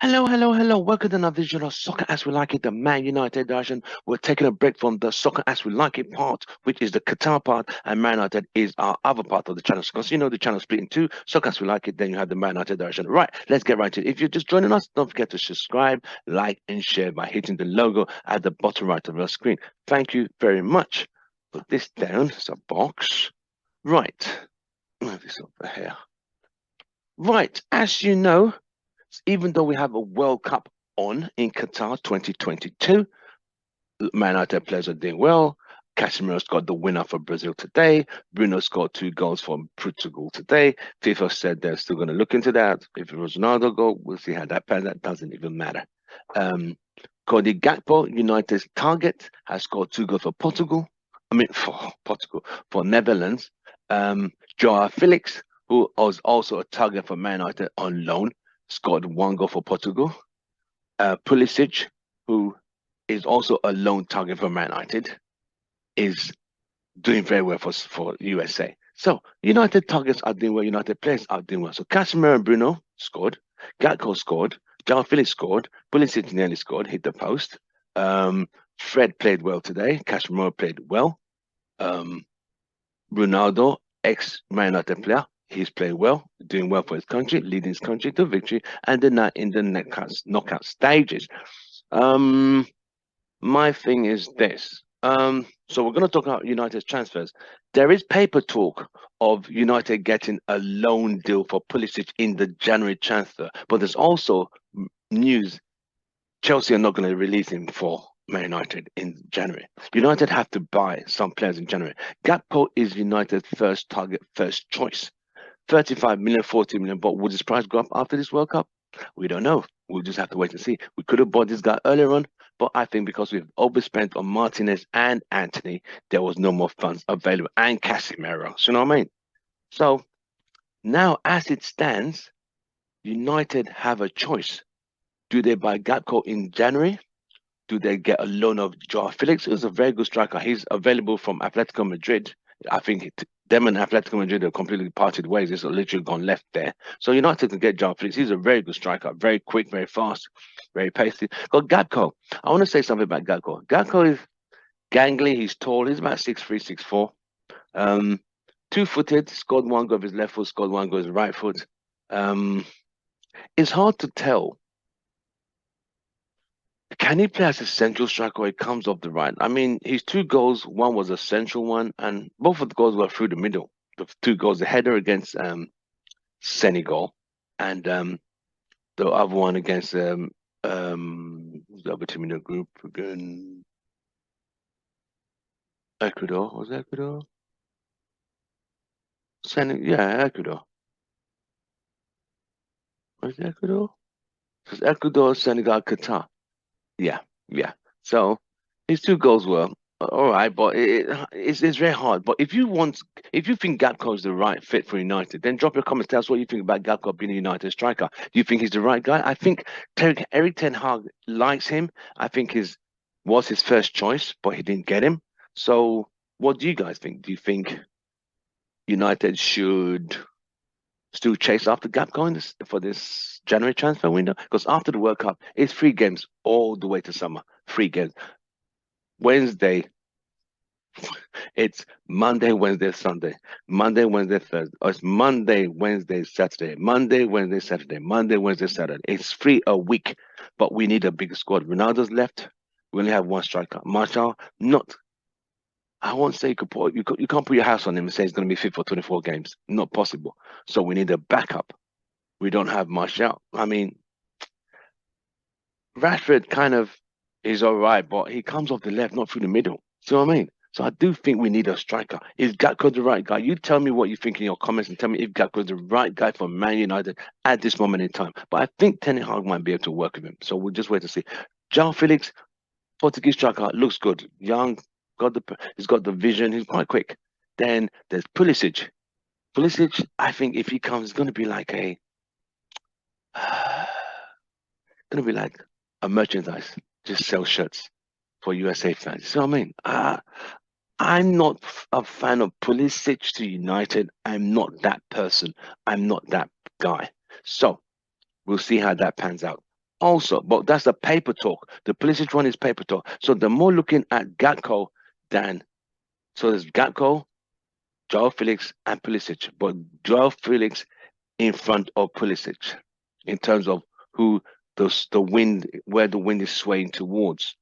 Hello, hello, hello. Welcome to another edition of Soccer As We Like It, the Man United edition. We're taking a break from the Soccer As We Like It part, which is the Qatar part, and Man United is our other part of the channel. Because you know the channel split in two, Soccer As We Like It, then you have the Man United edition. Right, let's get right to it. If you're just joining us, don't forget to subscribe, like, and share by hitting the logo at the bottom right of your screen. Thank you very much. Put this down, it's a box. Right, move this over here. Right, as you know, even though we have a World Cup on in Qatar 2022, Man United players are doing well. Casemiro's got the winner for Brazil today. Bruno scored 2 goals for Portugal today. FIFA said they're still going to look into that. If it was Ronaldo goal, we'll see how that pans. That doesn't even matter. Cody Gakpo, United's target, has scored 2 goals for Portugal. For Portugal, for Netherlands. Joao Felix, who was also a target for Man United on loan, scored 1 goal for Portugal. Pulisic, who is also a lone target for Man United, is doing very well for USA. So United targets are doing well, United players are doing well. So Casemiro and Bruno scored, Gakpo scored, Joao Felix scored, Pulisic nearly scored, hit the post. Fred played well today, Casemiro played well. Ronaldo, ex-Man United player, he's played well, doing well for his country, leading his country to victory, and then in the knockout stages. My thing is this. So we're going to talk about United's transfers. There is paper talk of United getting a loan deal for Pulisic in the January transfer, but there's also news Chelsea are not going to release him for Man United in January. United have to buy some players in January. Gakpo is United's first target, first choice. 35 million, 40 million, but would his price go up after this World Cup? We don't know. We'll just have to wait and see. We could have bought this guy earlier on, but I think because we've overspent on Martinez and Anthony, there was no more funds available, and Casemiro. So you know what I mean? So now, as it stands, United have a choice. Do they buy Gakpo in January? Do they get a loan of Joao Felix? Who's a very good striker. He's available from Atletico Madrid. I think them and Atletico Madrid have completely parted ways. It's literally gone left there. So United can get Joao Felix. He's a very good striker, very quick, very fast, very pacey. Got Gakpo. I want to say something about Gakpo. Gakpo is gangly. He's tall. He's about 6'3", 6'4". 2-footed. Scored 1 goal with his left foot. Scored 1 goal with his right foot. It's hard to tell. Can he play as a central striker or he comes off the right? I mean, his 2 goals, one was a central one, and both of the goals were through the middle. The 2 goals, the header against Senegal, and the other one against the other team in the group again. Ecuador. Was it Ecuador? Yeah, Ecuador. Was it Ecuador? Because Ecuador, Senegal, Qatar. Yeah, yeah. So his 2 goals were all right, but it's very hard. But if you think Gakpo is the right fit for United, then drop your comments. Tell us what you think about Gakpo being a United striker. Do you think he's the right guy? I think Eric Ten Hag likes him. I think was his first choice, but he didn't get him. So what do you guys think? Do you think United should still chase after Gakpo for this January transfer window? Because after the World Cup, it's 3 games all the way to summer. 3 games. Wednesday, it's Monday, Wednesday, Sunday, Monday, Wednesday, Thursday. Or it's Monday, Wednesday, Saturday, Monday, Wednesday, Saturday, Monday, Wednesday, Saturday. It's 3 a week, but we need a bigger squad. Ronaldo's left. We only have 1 striker. Martial, not. I won't say you can't put your house on him and say he's going to be fit for 24 games. Not possible. So we need a backup. We don't have Martial. I mean, Rashford kind of is all right, but he comes off the left, not through the middle. See what I mean? So I do think we need a striker. Is Gakpo the right guy? You tell me what you think in your comments and tell me if Gakpo is the right guy for Man United at this moment in time. But I think Ten Hag might be able to work with him. So we'll just wait to see. João Felix, Portuguese striker, looks good. Young, he's got the vision. He's quite quick. Then there's Pulisic. Pulisic, I think if he comes, it's going to be like a merchandise. Just sell shirts for USA fans. So I mean, I'm not a fan of Pulisic to United. I'm not that person. I'm not that guy. So we'll see how that pans out. Also, but that's the paper talk. The Pulisic one is paper talk. So the more looking at Gakpo than, so there's Gakpo, Joao Felix, and Pulisic. But Joao Felix in front of Pulisic in terms of who the wind, where the wind is swaying towards.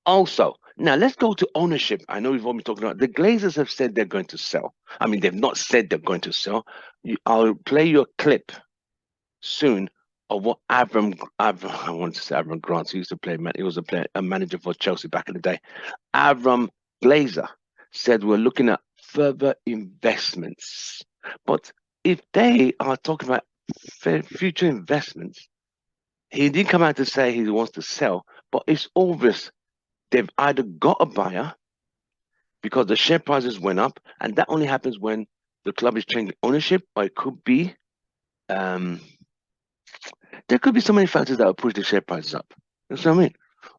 Also, now let's go to ownership. I know we've all been talking about the Glazers have said they're going to sell. I mean, they've not said they're going to sell. I'll play you a clip soon of what I wanted to say Avram Grant, who used to play, he was a manager for Chelsea back in the day. Avram Glazer said we're looking at further investments. But if they are talking about future investments, he did come out to say he wants to sell, but it's obvious they've either got a buyer because the share prices went up, and that only happens when the club is changing ownership, or it could be there could be so many factors that will push the share prices up. You know what I mean?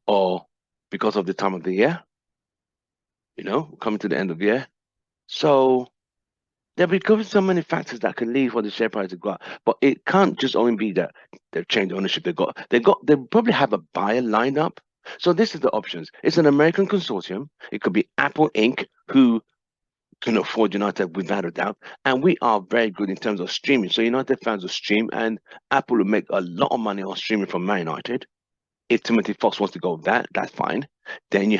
Or because of the time of the year, coming to the end of the year. So there will be so many factors that can lead for the share price to go up. But it can't just only be that they've changed ownership. They probably have a buyer lined up. So this is the options. It's an American consortium. It could be Apple Inc., who can afford United without a doubt. And we are very good in terms of streaming. So United fans will stream, and Apple will make a lot of money on streaming from Man United. If Timothy Fox wants to go with that, that's fine. Then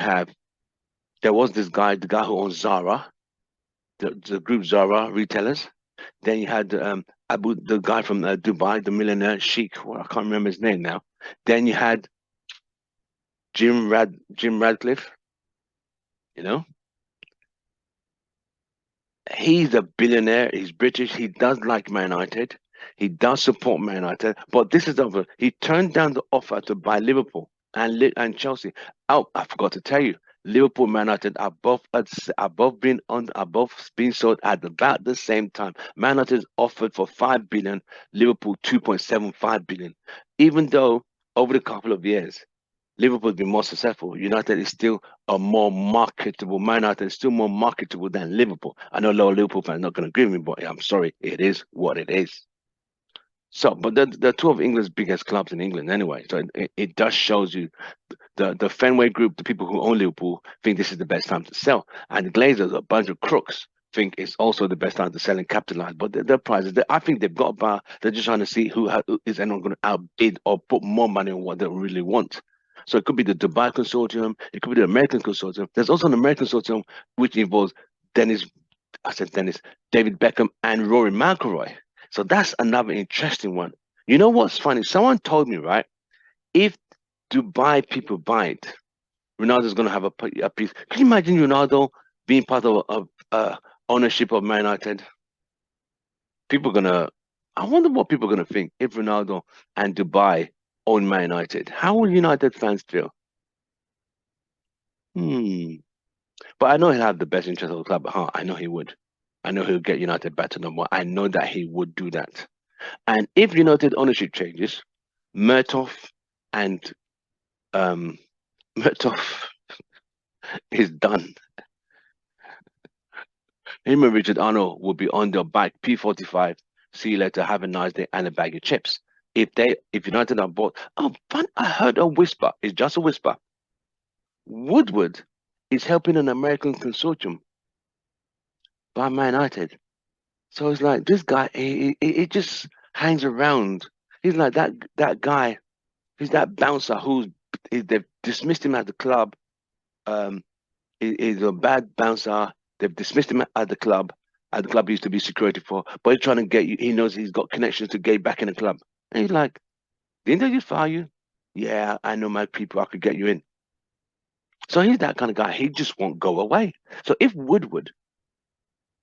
there was this guy, the guy who owns Zara, the group Zara retailers. Then you had the guy from Dubai, the millionaire Sheikh. Well, I can't remember his name now. Then you had Jim Radcliffe. He's a billionaire. He's British. He does like Man United. He does support Man United. But this is over. He turned down the offer to buy Liverpool and Chelsea. Oh, I forgot to tell you, Liverpool, Man United are both being sold at about the same time. Man United is offered for 5 billion, Liverpool 2.75 billion. Even though over the couple of years, Liverpool has been more successful, United is still a more marketable. Man United is still more marketable than Liverpool. I know a lot of Liverpool fans are not going to agree with me, but I'm sorry, it is what it is. So, but they're two of England's biggest clubs in England anyway. So it does shows you the Fenway Group, the people who own Liverpool, think this is the best time to sell. And the Glazers, a bunch of crooks, think it's also the best time to sell and capitalize. But their prices, I think they've got about, they're just trying to see who is anyone going to outbid or put more money on what they really want. So it could be the Dubai consortium, it could be the American consortium. There's also an American consortium which involves David Beckham and Rory McIlroy. So that's another interesting one. You know what's funny? Someone told me, right, if Dubai people buy it, Ronaldo's going to have a piece. Can you imagine Ronaldo being part of ownership of Man United? I wonder what people are going to think if Ronaldo and Dubai own Man United. How will United fans feel? But I know he'll have the best interest of the club at heart. I know he would. I know he'll get United back to number one. I know that he would do that. And if United ownership changes, Murtough and Murtough is done. Him and Richard Arnold will be on their bike, P45. See you later. Have a nice day and a bag of chips. If United are bought, I heard a whisper. It's just a whisper. Woodward is helping an American consortium by Man United. So it's like this guy, he just hangs around. He's like that guy. He's that bouncer they've dismissed him at the club. He's a bad bouncer. They've dismissed him at the club. At the club he used to be security for, but he's trying to get you. He knows he's got connections to get back in the club. And he's like, didn't they just fire you? Yeah, I know my people. I could get you in. So he's that kind of guy. He just won't go away. So if Woodward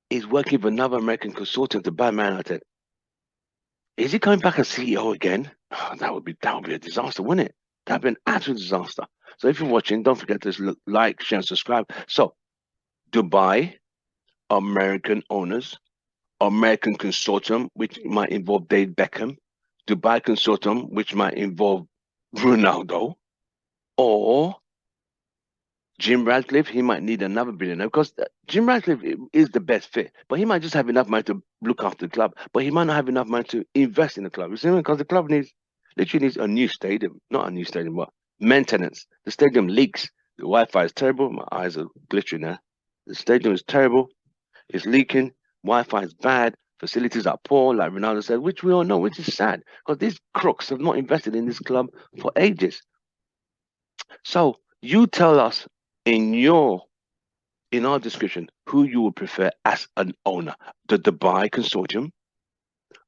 is working with another American consortium to buy Man United, is he coming back as CEO again? Oh, that would be a disaster, wouldn't it? That'd be an absolute disaster. So if you're watching, don't forget to like, share, and subscribe. So Dubai, American owners, American consortium, which might involve David Beckham, Dubai consortium, which might involve Ronaldo, or Jim Radcliffe. He might need another billionaire because Jim Radcliffe is the best fit, but he might just have enough money to look after the club, but he might not have enough money to invest in the club. You see, because the club needs Literally needs a new stadium, not a new stadium, but maintenance. The stadium leaks. The Wi-Fi is terrible. My eyes are glittering now. The stadium is terrible. It's leaking. Wi-Fi is bad. Facilities are poor, like Ronaldo said, which we all know, which is sad because these crooks have not invested in this club for ages. So you tell us in our description who you would prefer as an owner: the Dubai Consortium,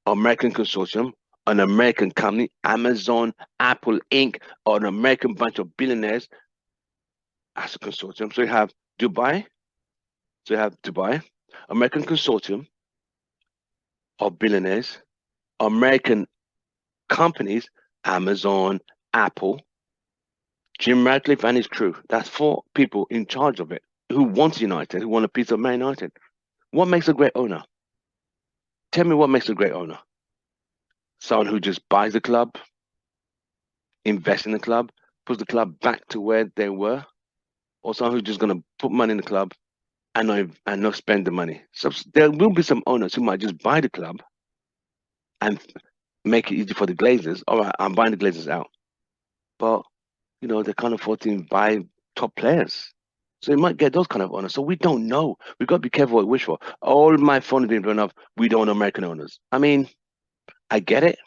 American Consortium, an American company, Amazon, Apple Inc., or an American bunch of billionaires as a consortium. So you have Dubai, American Consortium of billionaires, American companies, Amazon, Apple, Jim Radcliffe and his crew. That's 4 people in charge of it who want United, who want a piece of Man United. What makes a great owner? Tell me what makes a great owner. Someone who just buys the club, invests in the club, puts the club back to where they were, or someone who's just going to put money in the club and not spend the money. So there will be some owners who might just buy the club and make it easy for the Glazers. All right, I'm buying the Glazers out. But, they can't afford to buy top players. So you might get those kind of owners. So we don't know. We've got to be careful what we wish for. All my phone has been blown up. We don't know American owners. I mean, I get it.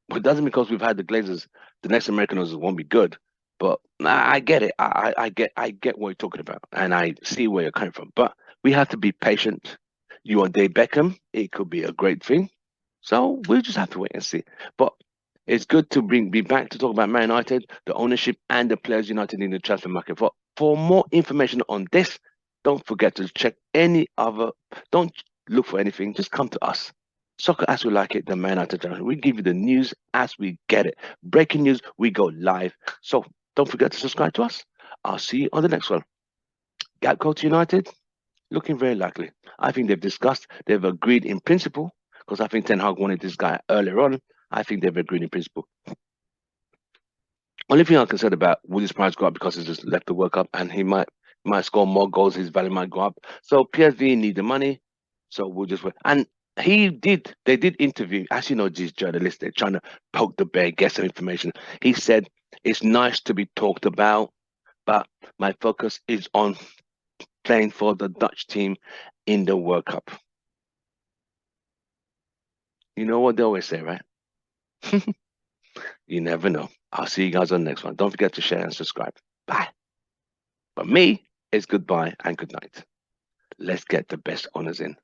But it doesn't because we've had the Glazers, the next American owners won't be good. But I get it. I get what you're talking about. And I see where you're coming from. But we have to be patient. You want Dave Beckham, it could be a great thing. So we'll just have to wait and see. But it's good to be back to talk about Man United, the ownership, and the players United in the transfer market. For more information on this, don't forget to check any other. Don't look for anything. Just come to us. Soccer as we like it, the Man United channel. We give you the news as we get it. Breaking news, we go live. So don't forget to subscribe to us. I'll see you on the next one. Gakpo to United, looking very likely. I think they've agreed in principle, because I think Ten Hag wanted this guy earlier on. I think they've agreed in principle. Only thing I'm concerned about, will his price go up because he's just left the World Cup and he might score more goals, his value might go up. So PSV need the money. So we'll just wait. And they did interview, as you know, these journalists, they're trying to poke the bear, get some information. He said, it's nice to be talked about, but my focus is on playing for the Dutch team in the World Cup. You know what they always say, right? You never know. I'll see you guys on the next one. Don't forget to share and subscribe. Bye. For me, it's goodbye and good night. Let's get the best honors in.